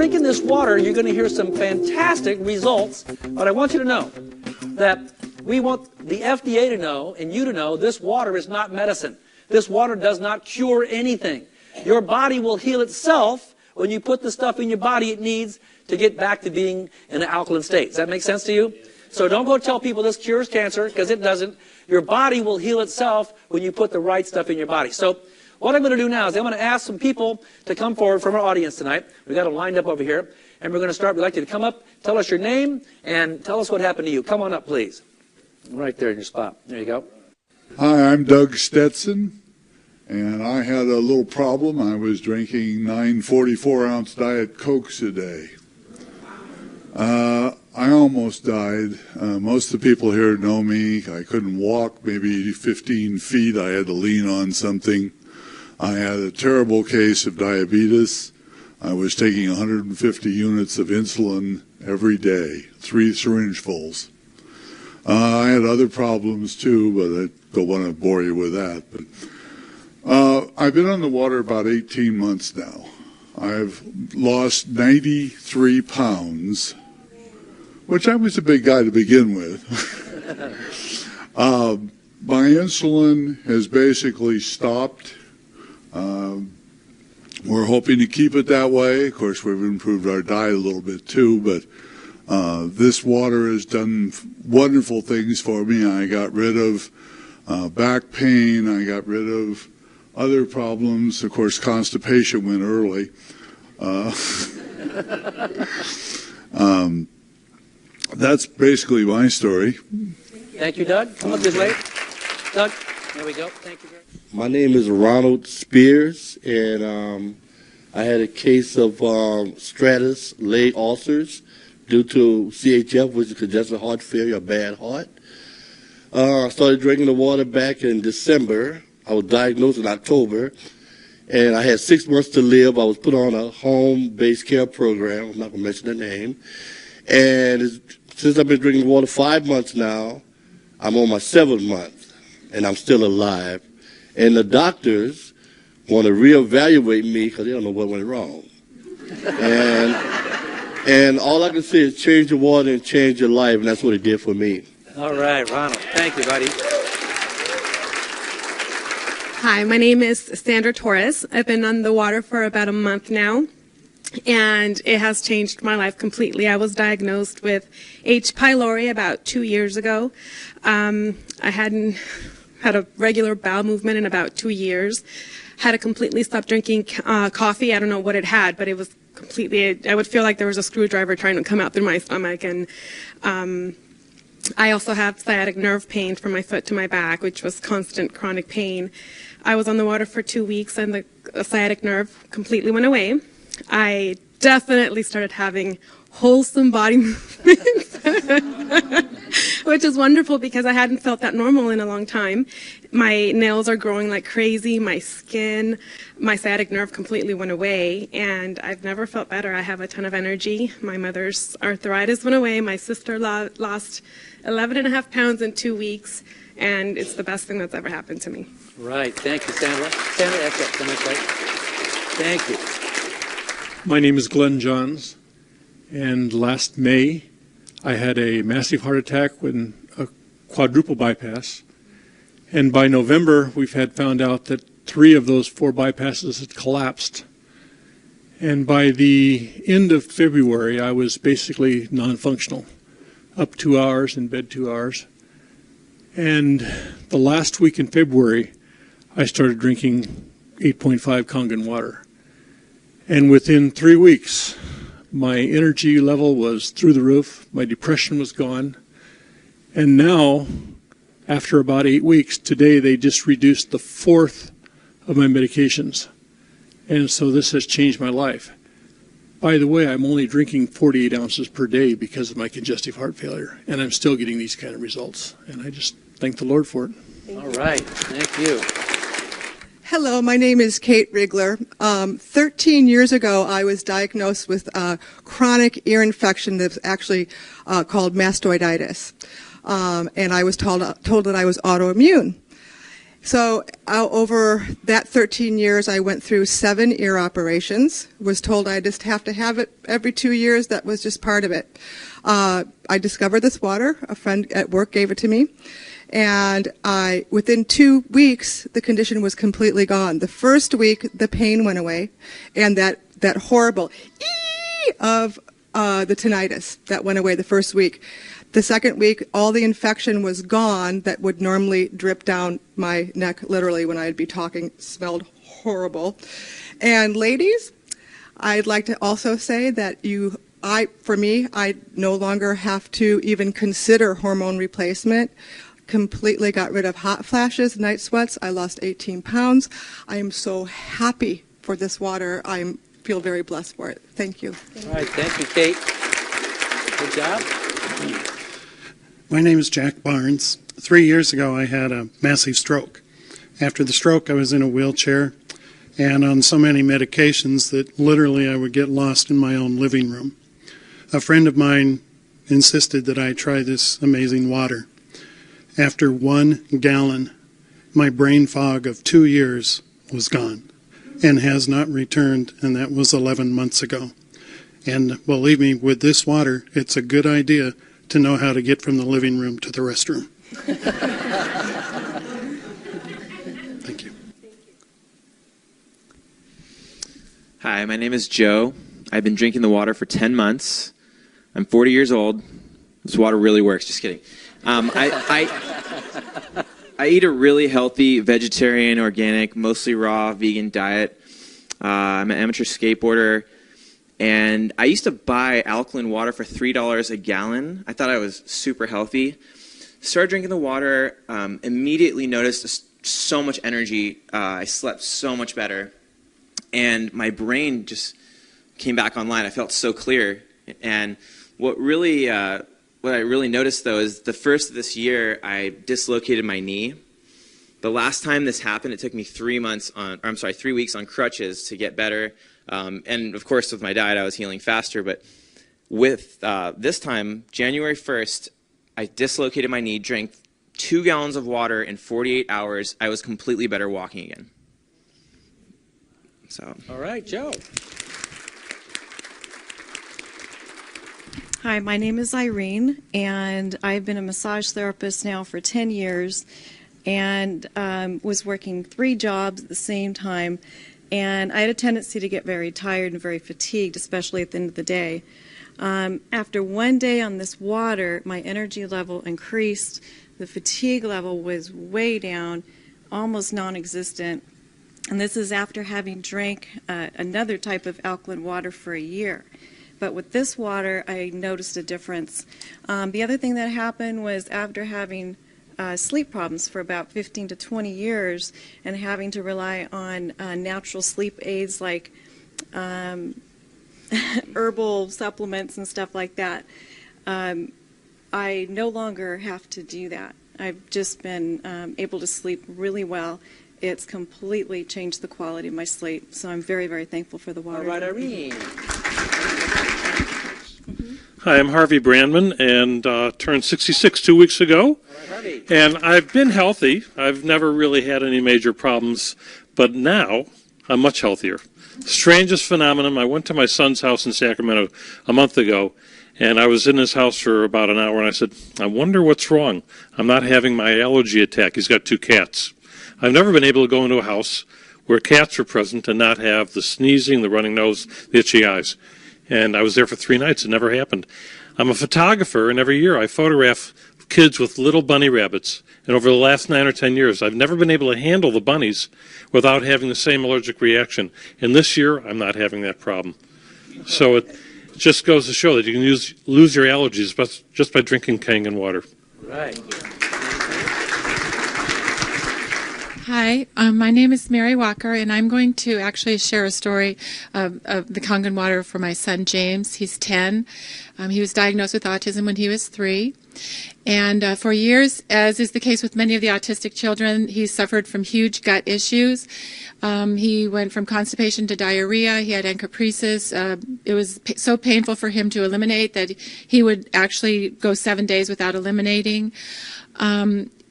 drinking this water, you're going to hear some fantastic results. But I want you to know that we want the FDA to know and you to know this water is not medicine. This water does not cure anything. Your body will heal itself when you put the stuff in your body it needs to get back to being in an alkaline state. Does that make sense to you? So don't go tell people this cures cancer, because it doesn't. Your body will heal itself when you put the right stuff in your body. So what I'm going to do now is I'm going to ask some people to come forward from our audience tonight. We've got them lined up over here. And we're going to start. We'd like you to come up, tell us your name, and tell us what happened to you. Come on up, please. Right there in your spot. There you go. Hi, I'm Doug Stetson, and I had a little problem. I was drinking 9 44-ounce Diet Cokes a day. I almost died. Most of the people here know me. I couldn't walk maybe 15 feet. I had to lean on something. I had a terrible case of diabetes. I was taking 150 units of insulin every day, 3 syringefuls. I had other problems too, but I don't want to bore you with that. But I've been on the water about 18 months now. I've lost 93 pounds, which I was a big guy to begin with. My insulin has basically stopped. We're hoping to keep it that way. Of course, we've improved our diet a little bit too, but this water has done wonderful things for me. I got rid of back pain. I got rid of other problems. Of course, constipation went early. That's basically my story. Thank you, Doug. Come up this way. Doug, there we go. Thank you very much. My name is Ronald Spears, and I had a case of stratus leg ulcers due to CHF, which is congestive heart failure, a bad heart. I started drinking the water back in December. I was diagnosed in October, and I had 6 months to live. I was put on a home-based care program. I'm not going to mention the name. And since I've been drinking water 5 months now, I'm on my 7th month, and I'm still alive. And the doctors want to reevaluate me because they don't know what went wrong. And all I can say is change your water and change your life, and that's what it did for me. All right, Ronald. Thank you, buddy. Hi, my name is Sandra Torres. I've been on the water for about a month now, and it has changed my life completely. I was diagnosed with H. pylori about 2 years ago. I hadn't had a regular bowel movement in about 2 years. Had to completely stop drinking coffee. I don't know what it had, but it was completely, I would feel like there was a screwdriver trying to come out through my stomach. And I also have sciatic nerve pain from my foot to my back, which was constant chronic pain. I was on the water for 2 weeks, and the sciatic nerve completely went away. I definitely started having wholesome body movements, which is wonderful because I hadn't felt that normal in a long time. My nails are growing like crazy, my skin, my sciatic nerve completely went away, and I've never felt better. I have a ton of energy. My mother's arthritis went away. My sister lost 11.5 pounds in 2 weeks, and it's the best thing that's ever happened to me. Right. Thank you, Sandra. Sandra, that's it. Thank you. My name is Glenn Johns, and last May I had a massive heart attack with a quadruple bypass, and by November we've had found out that 3 of those 4 bypasses had collapsed, and by the end of February I was basically non-functional, up 2 hours, in bed 2 hours, and the last week in February I started drinking 8.5 Kangen water. And within 3 weeks, my energy level was through the roof, my depression was gone, and now, after about 8 weeks, today they just reduced the 4th of my medications. And so this has changed my life. By the way, I'm only drinking 48 ounces per day because of my congestive heart failure, and I'm still getting these kind of results. And I just thank the Lord for it. All right. Thank you. Hello, my name is Kate Rigler. 13 years ago, I was diagnosed with a chronic ear infection that's actually called mastoiditis. And I was told that I was autoimmune. So over that 13 years, I went through 7 ear operations, was told I just have to have it every 2 years. That was just part of it. I discovered this water. A friend at work gave it to me. And within 2 weeks, the condition was completely gone. The first week, the pain went away, and that horrible ee of the tinnitus, that went away the first week. The second week, all the infection was gone that would normally drip down my neck, literally, when I'd be talking. It smelled horrible. And ladies, I'd like to also say that for me, I no longer have to even consider hormone replacement. Completely got rid of hot flashes, night sweats. I lost 18 pounds. I am so happy for this water. I feel very blessed for it. Thank you. All right, thank you, Kate. Good job. My name is Jack Barnes. 3 years ago, I had a massive stroke. After the stroke, I was in a wheelchair and on so many medications that literally I would get lost in my own living room. A friend of mine insisted that I try this amazing water. After 1 gallon, my brain fog of 2 years was gone and has not returned, and that was 11 months ago. And believe me, with this water, it's a good idea to know how to get from the living room to the restroom. Thank you. Hi, my name is Joe. I've been drinking the water for 10 months. I'm 40 years old. This water really works. Just kidding. I eat a really healthy vegetarian, organic, mostly raw, vegan diet. I'm an amateur skateboarder. And I used to buy alkaline water for $3 a gallon. I thought I was super healthy. Started drinking the water, immediately noticed so much energy. I slept so much better. And my brain just came back online. I felt so clear. And what I really noticed, though, is the first of this year, I dislocated my knee. The last time this happened, it took me 3 weeks on crutches to get better. And of course, with my diet, I was healing faster. But with this time, January 1st, I dislocated my knee, drank 2 gallons of water in 48 hours. I was completely better walking again. So. All right, Joe. Hi, my name is Irene, and I've been a massage therapist now for 10 years and was working 3 jobs at the same time. And I had a tendency to get very tired and very fatigued, especially at the end of the day. After 1 day on this water, my energy level increased. The fatigue level was way down, almost non-existent. And this is after having drank another type of alkaline water for a year. But with this water, I noticed a difference. The other thing that happened was after having sleep problems for about 15 to 20 years and having to rely on natural sleep aids like herbal supplements and stuff like that, I no longer have to do that. I've just been able to sleep really well. It's completely changed the quality of my sleep, so I'm very, very thankful for the water. All right, Irene. Hi, I'm Harvey Brandman, and turned 66 2 weeks ago. All right, Harvey. And I've been healthy. I've never really had any major problems, but now I'm much healthier. Strangest phenomenon, I went to my son's house in Sacramento a month ago, and I was in his house for about an hour, and I said, I wonder what's wrong. I'm not having my allergy attack. He's got 2 cats. I've never been able to go into a house where cats are present and not have the sneezing, the running nose, the itchy eyes. And I was there for 3 nights. It never happened. I'm a photographer, and every year I photograph kids with little bunny rabbits. And over the last 9 or 10 years, I've never been able to handle the bunnies without having the same allergic reaction. And this year, I'm not having that problem. So it just goes to show that you can lose your allergies just by drinking Kangen water. Right. Hi, my name is Mary Walker, and I'm going to actually share a story of the Kangen water for my son James. He's 10. He was diagnosed with autism when he was 3. And for years, as is the case with many of the autistic children, he suffered from huge gut issues. He went from constipation to diarrhea. He had encopresis. It was so painful for him to eliminate that he would actually go 7 days without eliminating.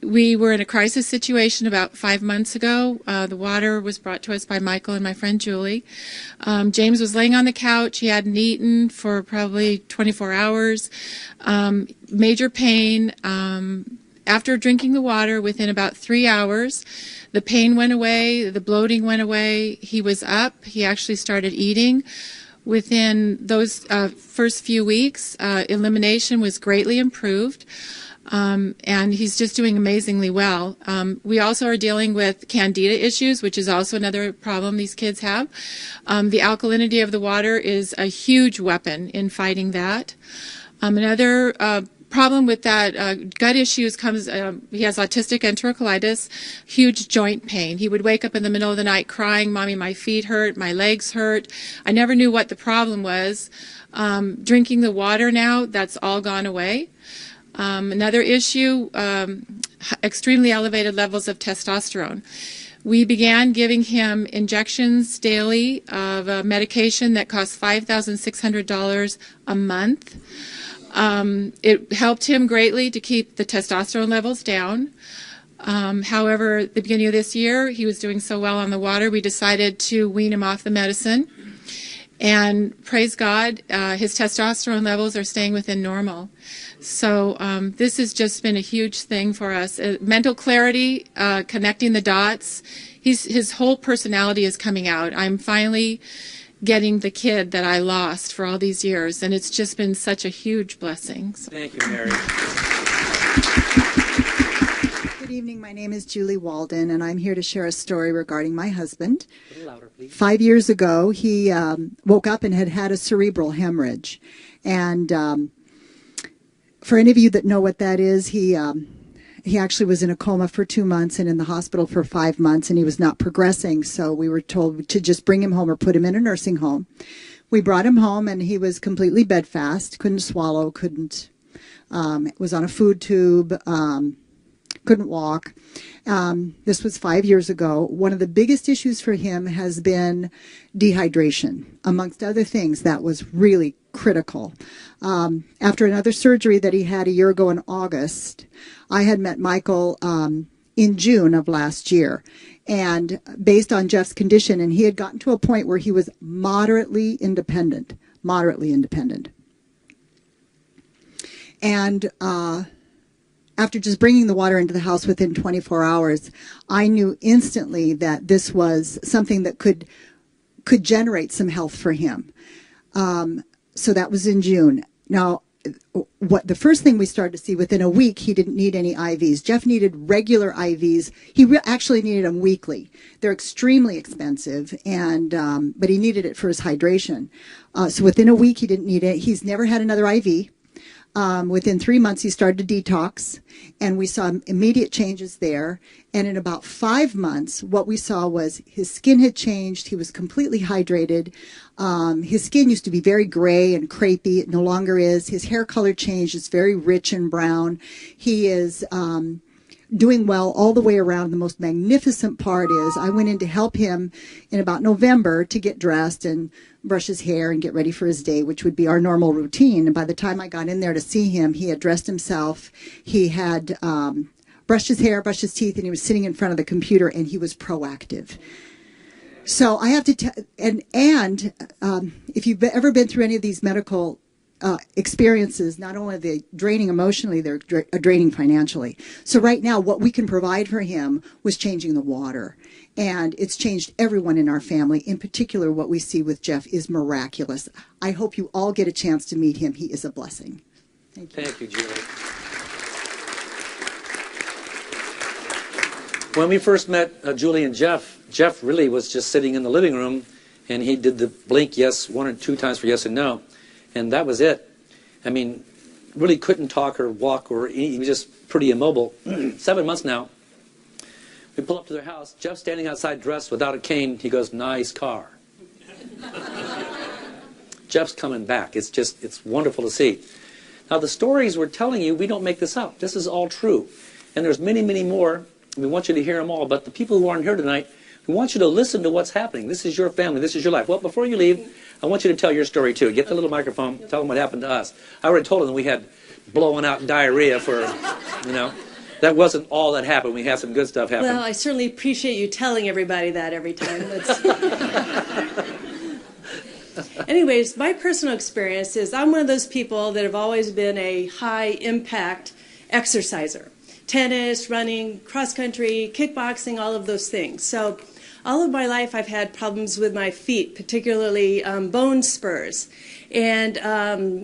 We were in a crisis situation about 5 months ago. The water was brought to us by Michael and my friend Julie. James was laying on the couch. He hadn't eaten for probably 24 hours. Major pain. After drinking the water, within about 3 hours, the pain went away, the bloating went away. He was up. He actually started eating. Within those first few weeks, elimination was greatly improved. And he's just doing amazingly well. We also are dealing with candida issues, which is also another problem these kids have. The alkalinity of the water is a huge weapon in fighting that. Another problem with that gut issues comes, he has autistic enterocolitis, huge joint pain. He would wake up in the middle of the night crying, "Mommy, my feet hurt, my legs hurt." I never knew what the problem was. Drinking the water now, that's all gone away. Another issue, extremely elevated levels of testosterone. We began giving him injections daily of a medication that costs $5,600 a month. It helped him greatly to keep the testosterone levels down. However, at the beginning of this year, he was doing so well on the water, we decided to wean him off the medicine. And praise God, his testosterone levels are staying within normal. So this has just been a huge thing for us. Mental clarity, connecting the dots. His whole personality is coming out. I'm finally getting the kid that I lost for all these years, and it's just been such a huge blessing. Thank you, Mary. Good evening. My name is Julie Walden, and I'm here to share a story regarding my husband. A little louder, please. 5 years ago, he woke up and had a cerebral hemorrhage. And for any of you that know what that is, he actually was in a coma for 2 months and in the hospital for 5 months, and he was not progressing. So we were told to just bring him home or put him in a nursing home. We brought him home, and he was completely bedfast, couldn't swallow, was on a food tube, couldn't walk. This was 5 years ago. One of the biggest issues for him has been dehydration. Amongst other things, that was really critical. After another surgery that he had a year ago in August, I had met Michael in June of last year. And based on Jeff's condition, and he had gotten to a point where he was moderately independent. And after just bringing the water into the house within 24 hours, I knew instantly that this was something that could generate some health for him. So that was in June. Now, the first thing we started to see, within a week, he didn't need any IVs. Jeff needed regular IVs. He actually needed them weekly. They're extremely expensive, but he needed it for his hydration. So within a week, he didn't need it. He's never had another IV. Within 3 months, he started to detox, and we saw immediate changes there. And in about 5 months, what we saw was his skin had changed. He was completely hydrated. His skin used to be very gray and crepey. It no longer is. His hair color changed. It's very rich and brown. He is doing well all the way around. The most magnificent part is I went in to help him in about November to get dressed and brush his hair and get ready for his day, which would be our normal routine. And by the time I got in there to see him, he had dressed himself. He had brushed his hair, brushed his teeth, and he was sitting in front of the computer, and he was proactive. So I have to tell, and if you've ever been through any of these medical experiences, not only are they draining emotionally, they're draining financially. So right now, what we can provide for him was changing the water. And it's changed everyone in our family. In particular, what we see with Jeff is miraculous. I hope you all get a chance to meet him. He is a blessing. Thank you. Thank you, Julie. When we first met Julie and Jeff really was just sitting in the living room, and he did the blink yes 1 or 2 times for yes and no. And that was it. I mean, really couldn't talk or walk or eat. He was just pretty immobile. 7 months now. We pull up to their house. Jeff's standing outside dressed without a cane. He goes, "Nice car." Jeff's coming back. It's wonderful to see. Now, the stories we're telling you, we don't make this up. This is all true. And there's many, many more. We want you to hear them all. But the people who aren't here tonight, we want you to listen to what's happening. This is your family. This is your life. Well, before you leave, I want you to tell your story, too. Get the little microphone. Tell them what happened to us. I already told them we had blowing out diarrhea for, that wasn't all that happened. We had some good stuff happen. Well, I certainly appreciate you telling everybody that every time. Anyways, my personal experience is I'm one of those people that have always been a high-impact exerciser. Tennis, running, cross-country, kickboxing, all of those things. So all of my life I've had problems with my feet, particularly bone spurs. And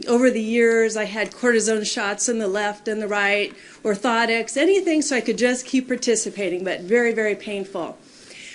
over the years I had cortisone shots in the left and the right, orthotics, anything so I could just keep participating, but very, very painful.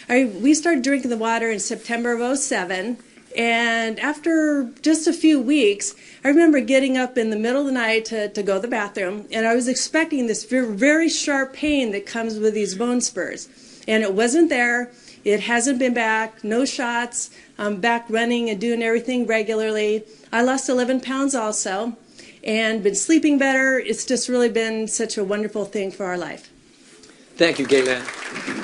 We started drinking the water in September of '07. And after just a few weeks, I remember getting up in the middle of the night to go to the bathroom, and I was expecting this very, very sharp pain that comes with these bone spurs. And it wasn't there. It hasn't been back. No shots. I'm back running and doing everything regularly. I lost 11 pounds also and been sleeping better. It's just really been such a wonderful thing for our life. Thank you, Gaylan.